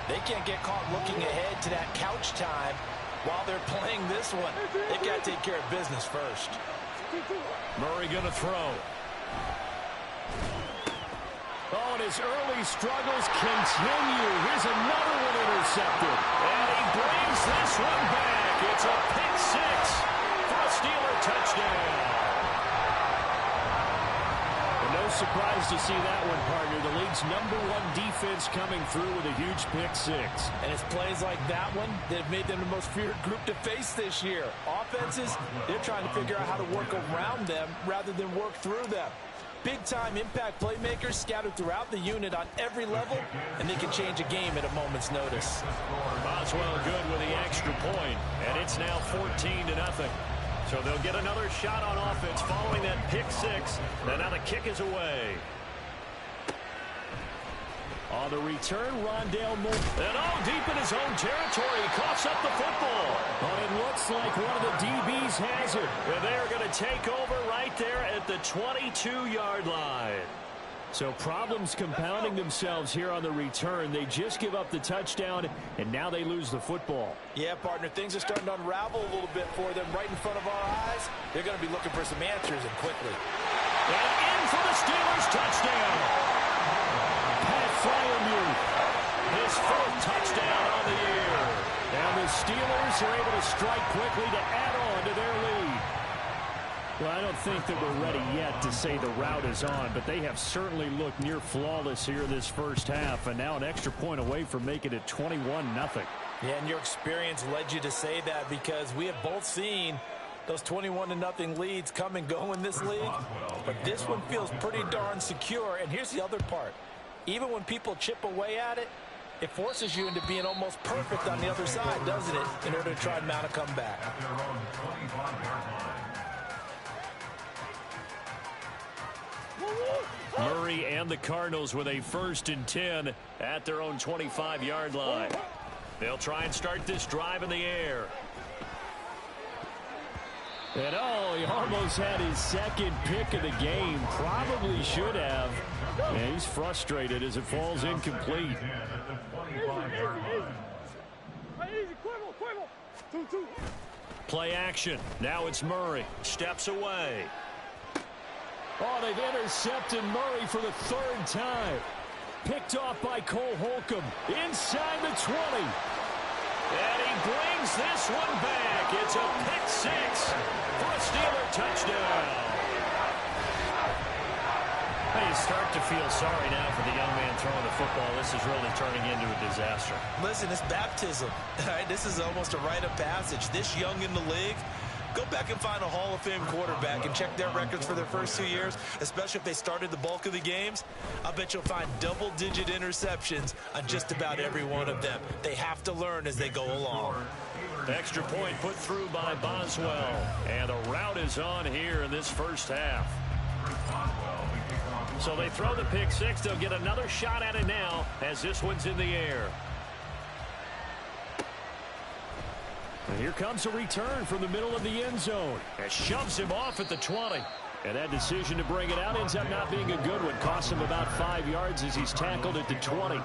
They can't get caught looking ahead to that couch time while they're playing this one. They've got to take care of business first. Murray going to throw. Oh, and his early struggles continue. Here's another one intercepted. And he brings this one back. It's a pick six for a Steeler touchdown. And no surprise to see that one, partner. The league's #1 defense coming through with a huge pick six. And it's plays like that one that have made them the most feared group to face this year. Offenses, they're trying to figure out how to work around them rather than work through them. Big-time impact playmakers scattered throughout the unit on every level, and they can change a game at a moment's notice. Boswell good with the extra point, and it's now 14-0. So they'll get another shot on offense following that pick six, and now the kick is away. On the return, Rondale Moore. And deep in his own territory, he coughs up the football. But it looks like one of the DBs has it. And they're going to take over right there at the 22-yard line. So problems compounding themselves here on the return. They just give up the touchdown, and now they lose the football. Yeah, partner, things are starting to unravel a little bit for them right in front of our eyes. They're going to be looking for some answers, and quickly. And in for the Steelers touchdown. His fourth touchdown on the year. And the Steelers are able to strike quickly to add on to their lead. Well, I don't think that we're ready yet to say the route is on, but they have certainly looked near flawless here this first half, and now an extra point away from making it 21-0. Yeah, and your experience led you to say that, because we have both seen those 21-0 leads come and go in this league. But this one feels pretty darn secure, and here's the other part. Even when people chip away at it, it forces you into being almost perfect on the other side, doesn't it, in order to try and mount a comeback. Murray and the Cardinals with a 1st and 10 at their own 25-yard line. They'll try and start this drive in the air. And he almost had his second pick of the game. Probably should have. And he's frustrated as it falls incomplete. Play action. Now it's Murray. Steps away. Oh, they've intercepted Murray for the 3rd time. Picked off by Cole Holcomb. Inside the 20. And he brings this one back. It's a pick six for a Steeler touchdown. You start to feel sorry now for the young man throwing the football. This is really turning into a disaster. Listen, it's baptism. Right? This is almost a rite of passage. This young in the league, go back and find a Hall of Fame quarterback and check their records for their first 2 years, especially if they started the bulk of the games. I bet you'll find double-digit interceptions on just about every one of them. They have to learn as they go along. Extra point put through by Boswell. And the route is on here in this first half. So they throw the pick six. They'll get another shot at it now as this one's in the air. And here comes a return from the middle of the end zone. And shoves him off at the 20. And that decision to bring it out ends up not being a good one. Costs him about 5 yards as he's tackled at the 20.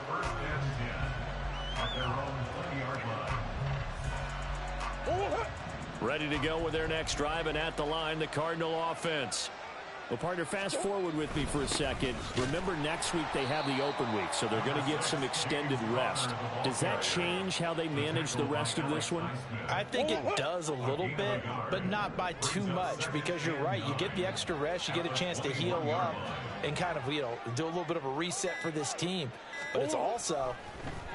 Ready to go with their next drive, and at the line, the Cardinal offense. Well, partner, fast forward with me for a second. Remember, next week they have the open week, so they're going to get some extended rest. Does that change how they manage the rest of this one? I think it does a little bit, but not by too much, because you're right. You get the extra rest, you get a chance to heal up and kind of, do a little bit of a reset for this team. But it's also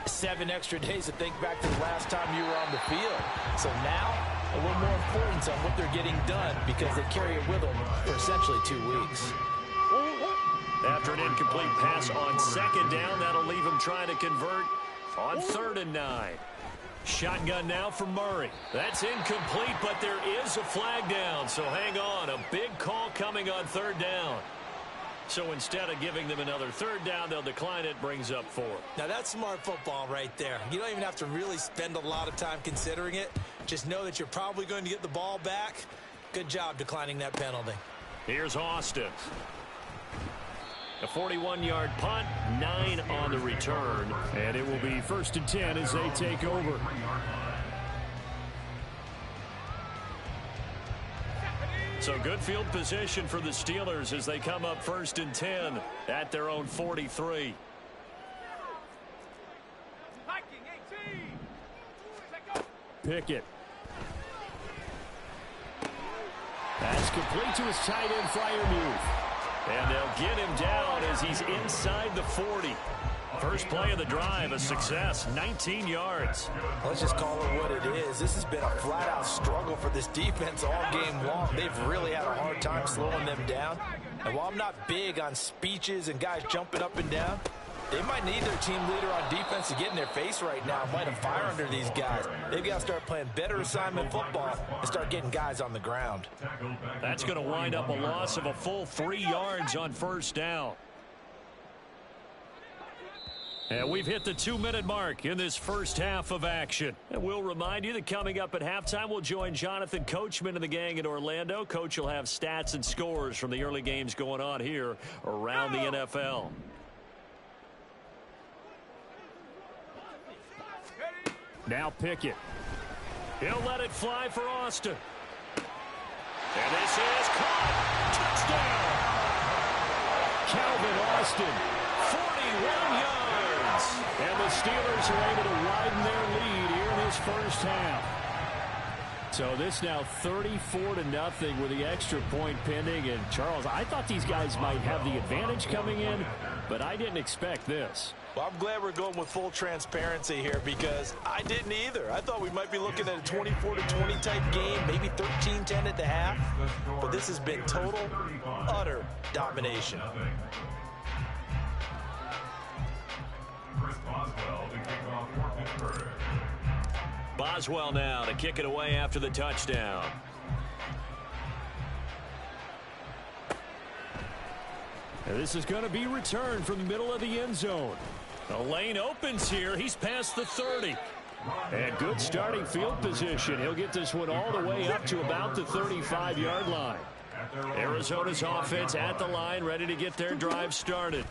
7 extra days to think back to the last time you were on the field. So now, a little more importance on what they're getting done, because they carry it with them for essentially 2 weeks. After an incomplete pass on 2nd down, that'll leave him trying to convert on 3rd and 9. Shotgun now for Murray. That's incomplete, but there is a flag down, so hang on. A big call coming on 3rd down. So instead of giving them another 3rd down, they'll decline it, brings up 4. Now that's smart football right there. You don't even have to really spend a lot of time considering it. Just know that you're probably going to get the ball back. Good job declining that penalty. Here's Austin. A 41-yard punt, 9 on the return. And it will be 1st and 10 as they take over. So good field position for the Steelers as they come up 1st and 10 at their own 43. Pickett. That's complete to his tight end, Freiermuth. And they'll get him down as he's inside the 40. First play of the drive, a success, 19 yards. Let's just call it what it is. This has been a flat-out struggle for this defense all game long. They've really had a hard time slowing them down. And while I'm not big on speeches and guys jumping up and down, they might need their team leader on defense to get in their face right now and light a fire under these guys. They've got to start playing better assignment football and start getting guys on the ground. That's going to wind up a loss of a full 3 yards on 1st down. And we've hit the 2-minute mark in this first half of action. And we'll remind you that coming up at halftime, we'll join Jonathan Coachman and the gang in Orlando. Coach will have stats and scores from the early games going on here around the NFL. Now Pickett. He'll let it fly for Austin. And this is caught. Touchdown. Calvin Austin, 41 yards. And the Steelers are able to widen their lead here in this first half. So this now 34-0 with the extra point pending. And Charles, I thought these guys might have the advantage coming in, but I didn't expect this. Well, I'm glad we're going with full transparency here because I didn't either. I thought we might be looking at a 24-20 type game, maybe 13-10 at the half. But this has been total, utter domination. Boswell now to kick it away after the touchdown. And this is going to be returned from the middle of the end zone. The lane opens here. He's past the 30. And good starting field position. He'll get this one all the way up to about the 35-yard line. Arizona's offense at the line, ready to get their drive started.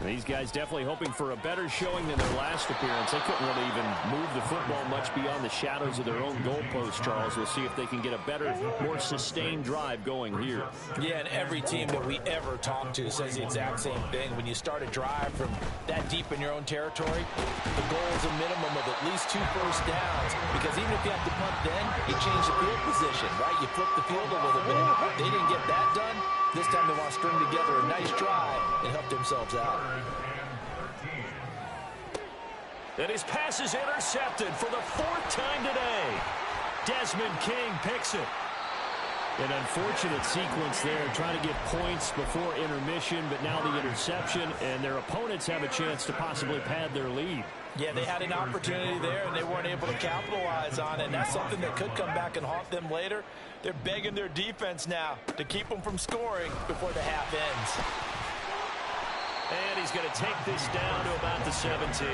These guys definitely hoping for a better showing than their last appearance. They couldn't really even move the football much beyond the shadows of their own goalpost, Charles. We'll see if they can get a better, more sustained drive going here. Yeah, and every team that we ever talk to says the exact same thing. When you start a drive from that deep in your own territory, the goal is a minimum of at least 2 first downs. Because even if you have to punt then, you change the field position, right? You flip the field a little bit. They didn't get that done. This time they want to string together a nice drive and help themselves out. And his pass is intercepted for the 4th time today. Desmond King picks it. An unfortunate sequence there, trying to get points before intermission, but now the interception, and their opponents have a chance to possibly pad their lead. Yeah, they had an opportunity there, and they weren't able to capitalize on it, and that's something that could come back and haunt them later. They're begging their defense now to keep them from scoring before the half ends. And he's going to take this down to about the 17.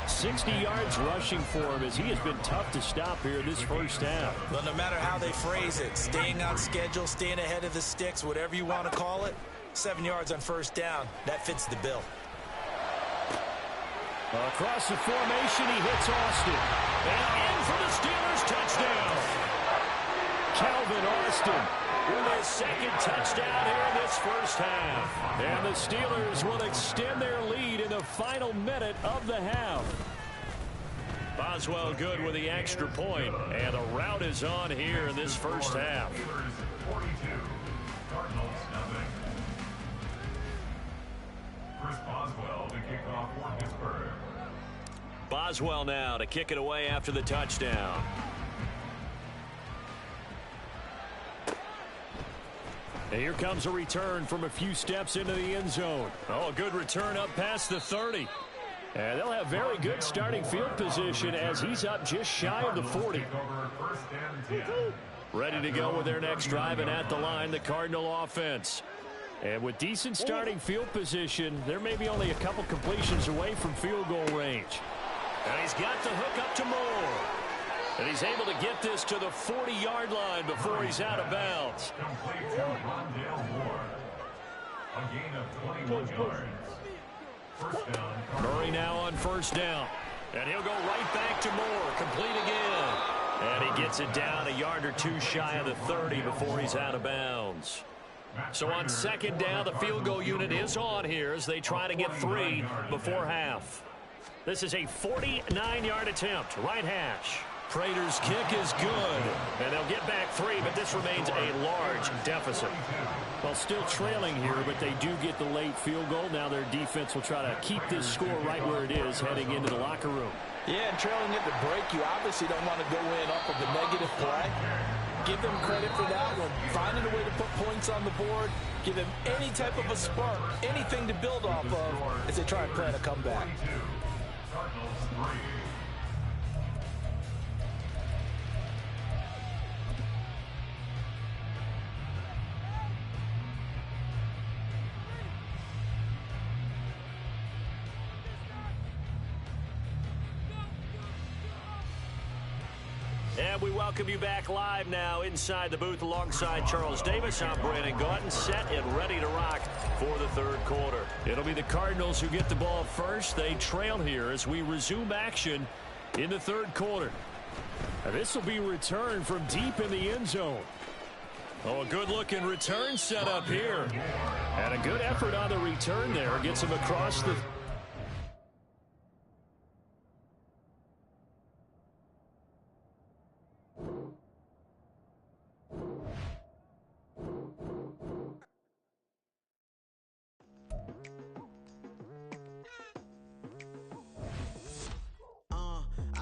60 yards rushing for him as he has been tough to stop here this first half. Well, no matter how they phrase it, staying on schedule, staying ahead of the sticks, whatever you want to call it, 7 yards on first down, that fits the bill. Across the formation, he hits Austin. And in for the Steelers touchdown. Calvin Austin with his 2nd touchdown here in this first half. And the Steelers will extend their lead in the final minute of the half. Boswell good with the extra point, and the route is on here in this first half. Cardinals, nothing. Chris Boswell to kick off for Pittsburgh. Boswell now to kick it away after the touchdown. And here comes a return from a few steps into the end zone. Oh, a good return up past the 30. And they'll have very good starting field position as he's up just shy of the 40. Ready to go with their next drive, and at the line, the Cardinal offense. And with decent starting field position, there may be only a couple completions away from field goal range. And he's got the hook up to Moore. And he's able to get this to the 40-yard line before he's out of bounds. A gain of 21 yards. First down. Murray now on first down. And he'll go right back to Moore. Complete again. And he gets it down a yard or two shy of the 30 before he's out of bounds. So on second down, the field goal unit is on here as they try to get 3 before half. This is a 49-yard attempt. Right hash. Prater's kick is good. And they'll get back 3, but this remains a large deficit. Well, still trailing here, but they do get the late field goal. Now their defense will try to keep this score right where it is heading into the locker room. Yeah, and trailing at the break, you obviously don't want to go in off of a negative play. Give them credit for that one. Finding a way to put points on the board. Give them any type of a spark, anything to build off of as they try and plan a comeback. Cardinals 3. And we welcome you back live now inside the booth alongside Charles Davis. I'm Brandon Gaudin, set and ready to rock for the third quarter. It'll be the Cardinals who get the ball first. They trail here as we resume action in the third quarter. Now this will be returned from deep in the end zone. Oh, a good-looking return set up here. And a good effort on the return there. Gets him across the...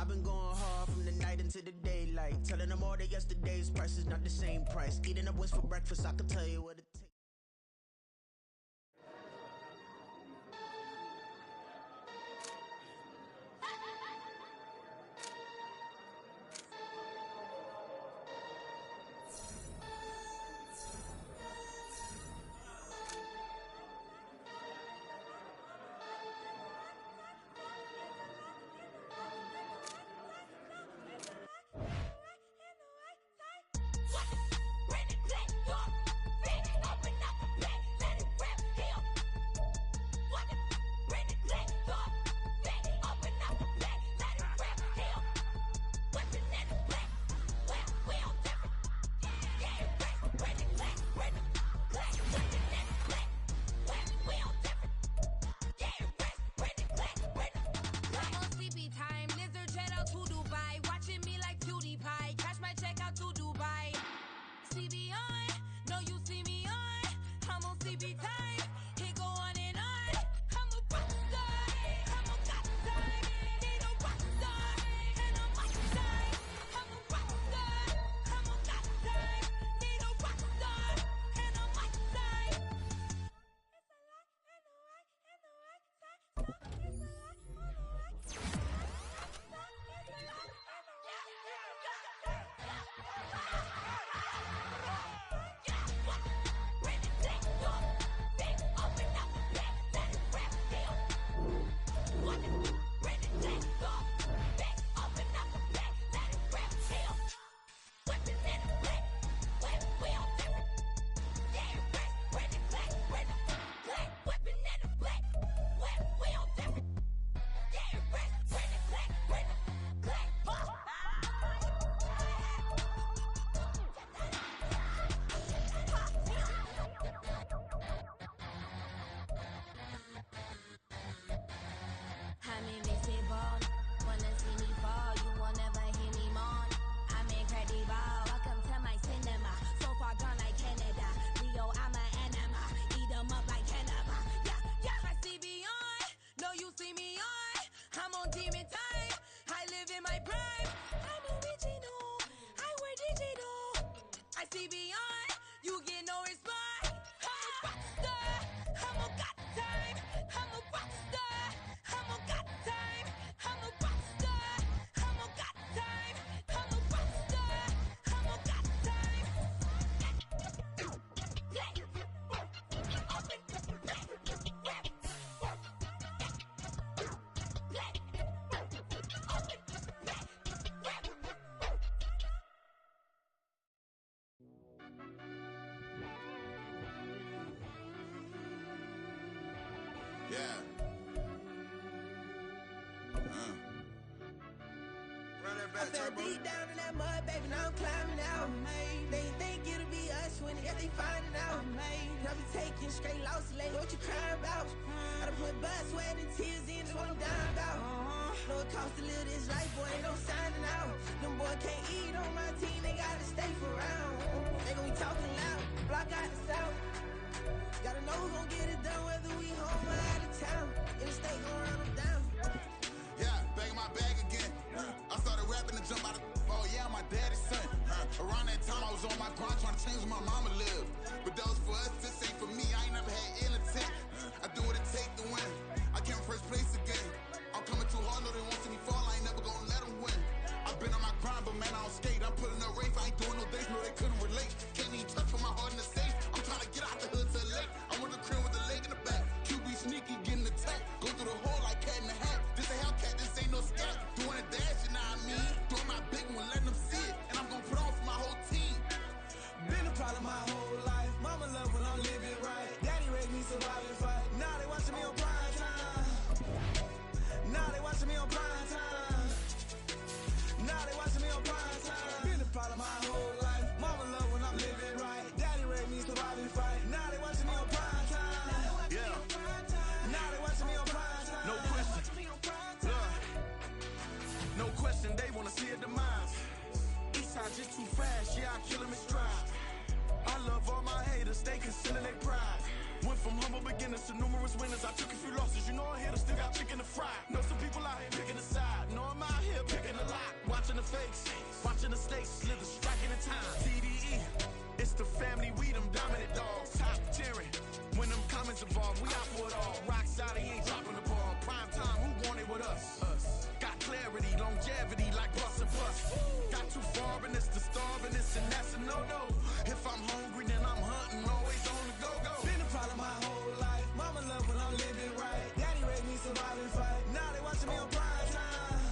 I've been going hard from the night into the daylight, telling them all that yesterday's price is not the same price. Eating up wings for breakfast, I can tell you what it takes. I fell deep down in that mud, baby, now I'm climbing out. They think it'll be us when they finding out. I be taking straight losses, like what you crying about? I done put blood, sweat, and tears in, that's what I'm down about. Know it costs to live this life, boy, ain't no signing out. Them boy can't eat on my team, they gotta stay for round. They gon' be talking loud, block out the south. Gotta know who gon' get it done, whether we home or out of town. In the state gon' run them down. Yeah, back in my bag again. I started rapping to jump out of. Oh yeah, I'm my daddy's son. Around that time I was on my grind trying to change where my mama lived. But that was for us, this ain't for me. I ain't never had ill intent. I do what it take to win. I came first place again. I'm coming too hard, no they won't see me fall. I ain't never gonna let them win. I've been on my grind, but man I don't skate. I'm putting up race, I ain't doing no days, no they couldn't relate. Can't even touch for my heart in the safe. I'm trying to get out the hood to the lake. I'm with the crib with the leg in the back. QB sneaky, getting attacked. Go through the hole like cat in the hat. This a Hellcat, this ain't no scat. Doing a dash, you know what I mean? Doing my big one, letting them see it. And I'm gonna put on for my whole team. Been a problem my whole life. Mama love when I'm living right. Daddy raised me survive and fight. Now they watching me on prime time. Now they watching me on prime time. Now they watching me on prime time. Been a problem my whole life. Mama love when I'm living right. Daddy raised me survive and fight. Now they watching me on prime time. Yeah. Now they watching me on prime time. No question. Look. No question, they wanna see a demise. Eastside just too fast, yeah, I kill 'em in stride. I love all my haters, they consider they pride. Went from humble beginners to numerous winners. I took a few losses, you know I'm here to still got chicken to fry. Know some people out here picking a side. Know I'm out here picking a lot. Watching the fakes, watching the stakes, slither, striking the time. TDE, it's the family, we them dominant dogs. Top tiering, when them comments involved, we out for it all. Rock side, he ain't dropping the ball. Prime time, who want it with us? Got clarity, longevity, like bus and bus. Got too far, and it's the starving, this and that's a no-no. If I'm hungry, then I'm hunting, always on the go-go. Been a problem my whole life. Mama love when I'm living right. Daddy raised me survive and fight. Now they watching me on prime time.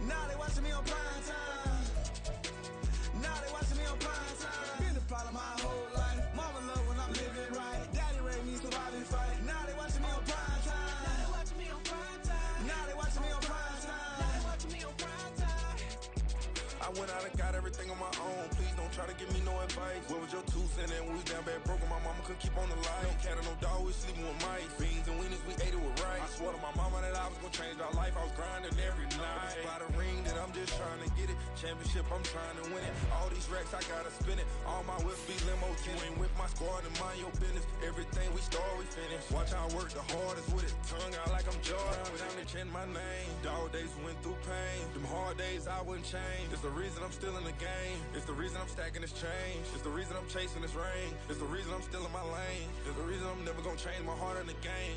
Now they watching me on prime time. Now they watching me on prime time. Been a problem my whole life. Mama love when I'm living right. Daddy raised me survive and fight. Now they watching me on prime time. Now they watching me on prime time. Now they watching me on prime time. Now they watching me on prime time. I went out and got everything on my own. Please don't try to give me no advice. What was your 2 cents? And we was down bad broke and my mama couldn't keep on the line. No cat or no dog, we sleeping with mice. Beans and weenies, we ate it with rice. I swore to my mama that I was gonna change our life. I was grinding every night. By the ring that I'm just trying to get it. Championship, I'm trying to win it. All these racks, I gotta spin it. All my whips be limo tinted. With my squad and mind your business. Everything we start, we finish. Watch how I work the hardest with it. Tongue out like I'm Jordan. Down to change my name. Dog days went through pain. Them hard days I wouldn't change. It's the reason I'm still in the game. It's the reason I'm stacking this change. It's the reason I'm chasing this ring. It's the reason I'm still in my lane. It's the reason I'm never gonna change my heart in the game.